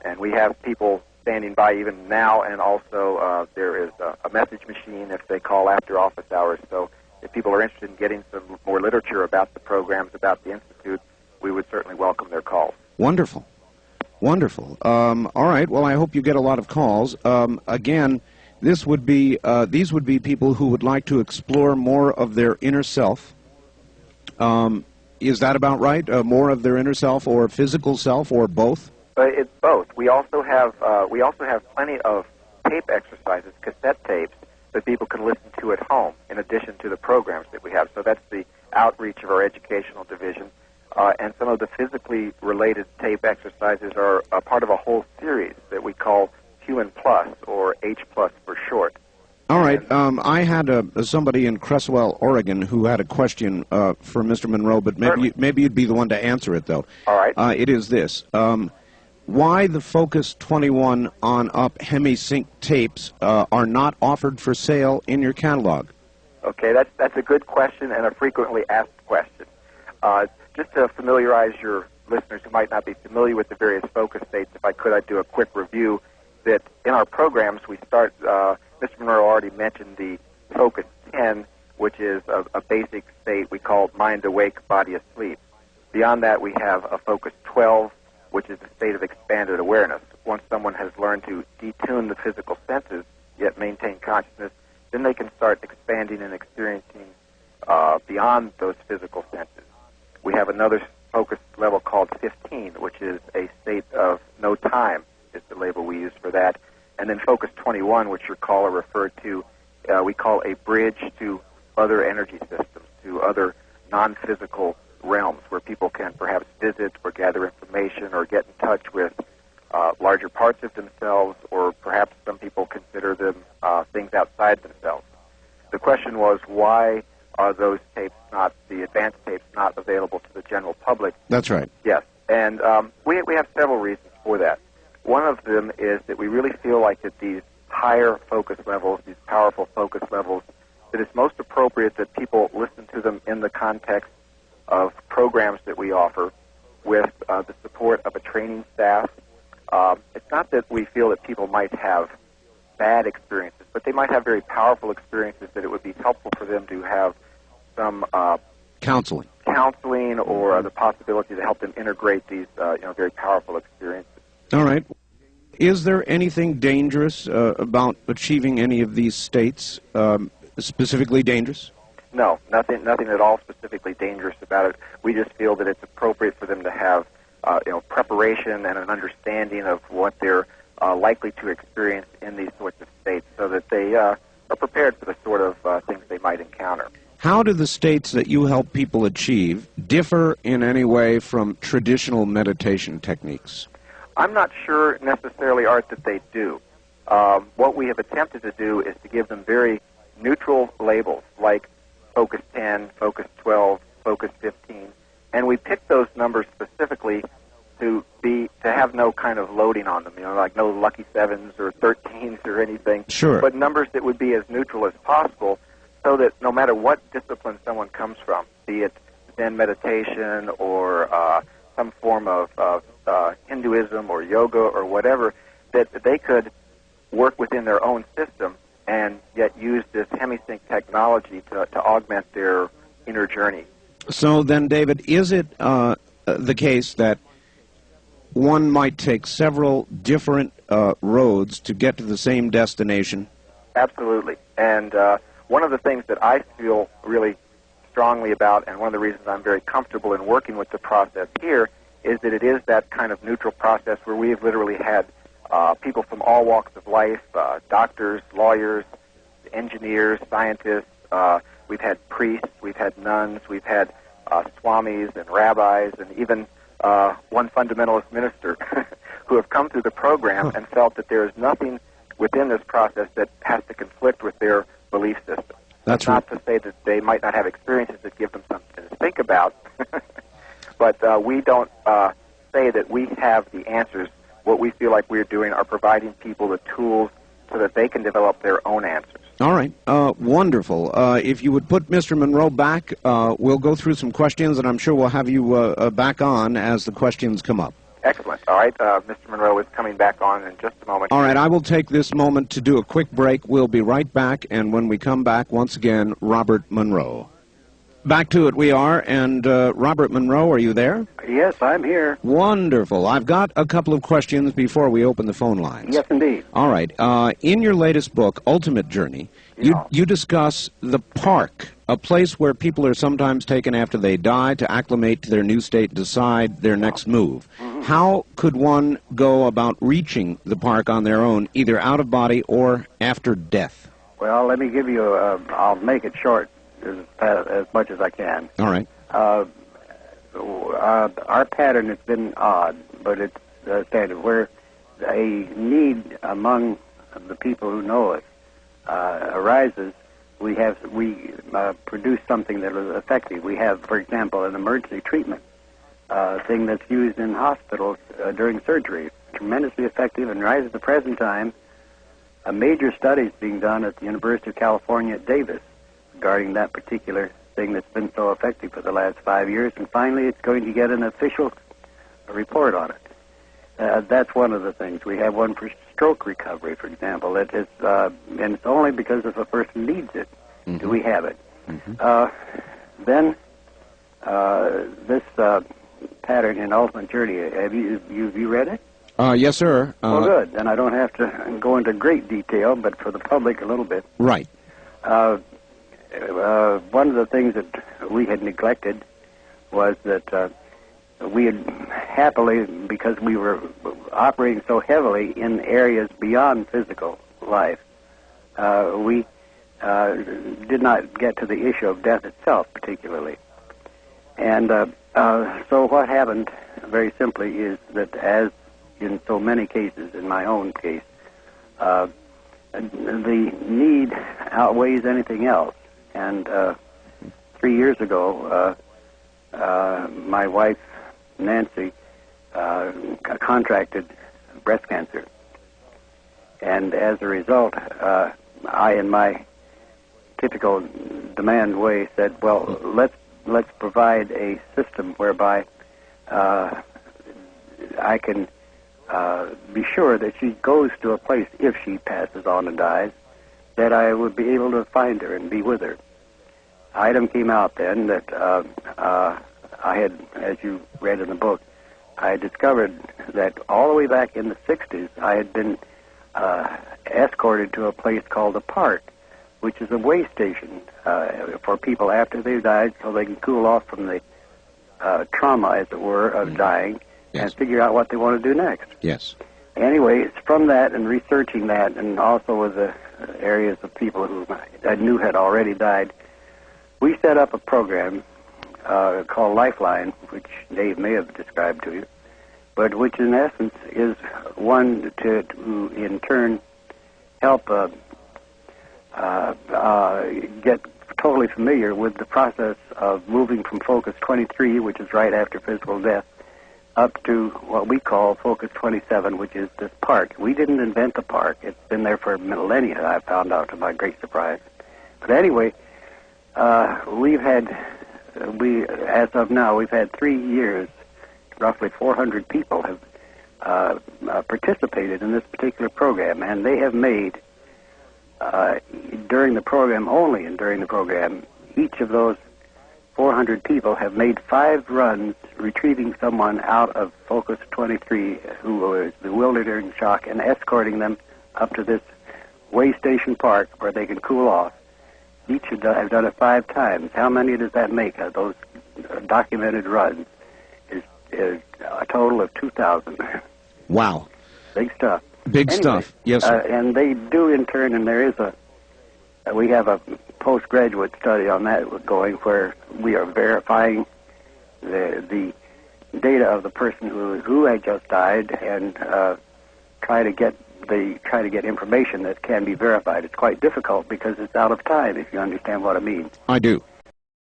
And we have people standing by even now, and also there is a message machine if they call after office hours. So if people are interested in getting some more literature about the programs, about the Institute, we would certainly welcome their calls. Wonderful. Wonderful. All right. Well, I hope you get a lot of calls. Again, these would be people who would like to explore more of their inner self. Is that about right? More of their inner self or physical self or both? It's both. We also have plenty of tape exercises, cassette tapes, that people can listen to at home in addition to the programs that we have. So that's the outreach of our educational division. And some of the physically related tape exercises are a part of a whole series that we call Human Plus, or H Plus for short. All right. I had somebody in Cresswell, Oregon, who had a question for Mr. Monroe, but maybe you'd be the one to answer it, though. All right. It is this. Why the Focus 21 on up HemiSync tapes are not offered for sale in your catalog? Okay, that's a good question and a frequently asked question. Just to familiarize your listeners who might not be familiar with the various focus states, if I could, I'd do a quick review. That in our programs we start, Mr. Monroe already mentioned the Focus 10, which is a basic state we call mind awake, body asleep. Beyond that, we have a Focus 12, which is a state of expanded awareness. Once someone has learned to detune the physical senses, yet maintain consciousness, then they can start expanding and experiencing beyond those physical senses. We have another focus level called 15, which is a state of no time, is the label we use for that. And then Focus 21, which your caller referred to, we call a bridge to other energy systems, to other non-physical realms where people can perhaps visit or gather information or get in touch with larger parts of themselves, or perhaps some people consider them things outside themselves. The question was, why are those tapes not, the advanced tapes, not available to the general public? That's right. Yes, and we have several reasons for that. One of them is that we really feel like that these higher focus levels, these powerful focus levels, that it's most appropriate that people listen to them in the context of programs that we offer with the support of a training staff. It's not that we feel that people might have bad experiences, but they might have very powerful experiences that it would be helpful for them to have some counseling or the possibility to help them integrate these very powerful experiences. All right. Is there anything dangerous about achieving any of these states, specifically dangerous? No, nothing at all specifically dangerous about it. We just feel that it's appropriate for them to have preparation and an understanding of what they're likely to experience in these sorts of states, so that they are prepared for the sort of things they might encounter. How do the states that you help people achieve differ in any way from traditional meditation techniques? I'm not sure necessarily, Art, that they do. What we have attempted to do is to give them very neutral labels, like Focus 10, Focus 12, Focus 15, and we picked those numbers specifically to have no kind of loading on them, like no lucky 7s or 13s or anything. Sure. But numbers that would be as neutral as possible, so that no matter what discipline someone comes from, be it Zen meditation or some form of Hinduism or yoga or whatever, that they could work within their own system and yet use this HemiSync technology to augment their inner journey. So then, David, is it the case that one might take several different roads to get to the same destination? Absolutely. And one of the things that I feel really strongly about, and one of the reasons I'm very comfortable in working with the process here, is that it is that kind of neutral process where we have literally had people from all walks of life, doctors, lawyers, engineers, scientists. We've had priests, we've had nuns, we've had swamis and rabbis, and even one fundamentalist minister who have come through the program and felt that there is nothing within this process that has to conflict with their belief system. That's not to say that they might not have experiences that give them something to think about, but we don't say that we have the answers. What we feel like we're doing are providing people the tools so that they can develop their own answers. All right. Wonderful. If you would put Mr. Monroe back, we'll go through some questions, and I'm sure we'll have you back on as the questions come up. Excellent. All right, Mr. Monroe is coming back on in just a moment. All right, I will take this moment to do a quick break. We'll be right back, and when we come back, once again, Robert Monroe. Back to it we are, and Robert Monroe, are you there? Yes, I'm here. Wonderful. I've got a couple of questions before we open the phone lines. Yes, indeed. All right. In your latest book, Ultimate Journey, you discuss the park, a place where people are sometimes taken after they die to acclimate to their new state and decide their next move. Mm-hmm. How could one go about reaching the park on their own, either out of body or after death? Well, let me give you I'll make it short as much as I can. All right. Our pattern has been odd, but it's standard. Where a need among the people who know us arises, we produce something that is effective. We have, for example, an emergency treatment thing that's used in hospitals during surgery. Tremendously effective, and right at the present time, a major study is being done at the University of California at Davis regarding that particular thing that's been so effective for the last 5 years, and finally it's going to get an official report on it. That's one of the things. We have one for stroke recovery, for example. It is, and it's only because if a person needs it do we have it. Then this pattern in Ultimate Journey, have you read it? Yes, sir. Well, good. Then I don't have to go into great detail, but for the public a little bit. Right. One of the things that we had neglected was that we had happily, because we were operating so heavily in areas beyond physical life, we did not get to the issue of death itself particularly. And so what happened, very simply, is that as in so many cases, in my own case, the need outweighs anything else. And 3 years ago, my wife, Nancy, contracted breast cancer. And as a result, I, in my typical demand way, said, well, let's provide a system whereby I can be sure that she goes to a place, if she passes on and dies, that I would be able to find her and be with her. Item came out then that I had, as you read in the book, I discovered that all the way back in the 60s, I had been escorted to a place called the Park, which is a way station for people after they've died so they can cool off from the trauma, as it were, of dying and figure out what they want to do next. Yes. Anyway, it's from that and researching that, and also with the areas of people who I knew had already died, we set up a program called Lifeline, which Dave may have described to you, but which in essence is one to in turn help get totally familiar with the process of moving from Focus 23, which is right after physical death, up to what we call Focus 27, which is this park. We didn't invent the park. It's been there for millennia, I found out to my great surprise. But anyway, as of now, we've had 3 years, roughly 400 people have participated in this particular program, and they have made, during the program, only and during the program, each of those 400 people have made 5 runs retrieving someone out of Focus 23 who was bewildered or in shock and escorting them up to this way station park where they can cool off. Each have done it 5 times. How many does that make of those documented runs? Is a total of 2,000. Wow. Big stuff. Big stuff. Yes, sir. And they do in turn, and there is we have a postgraduate study on that going where we are verifying the data of the person who had just died and try to get information that can be verified. It's quite difficult because it's out of time, if you understand what I mean. I do.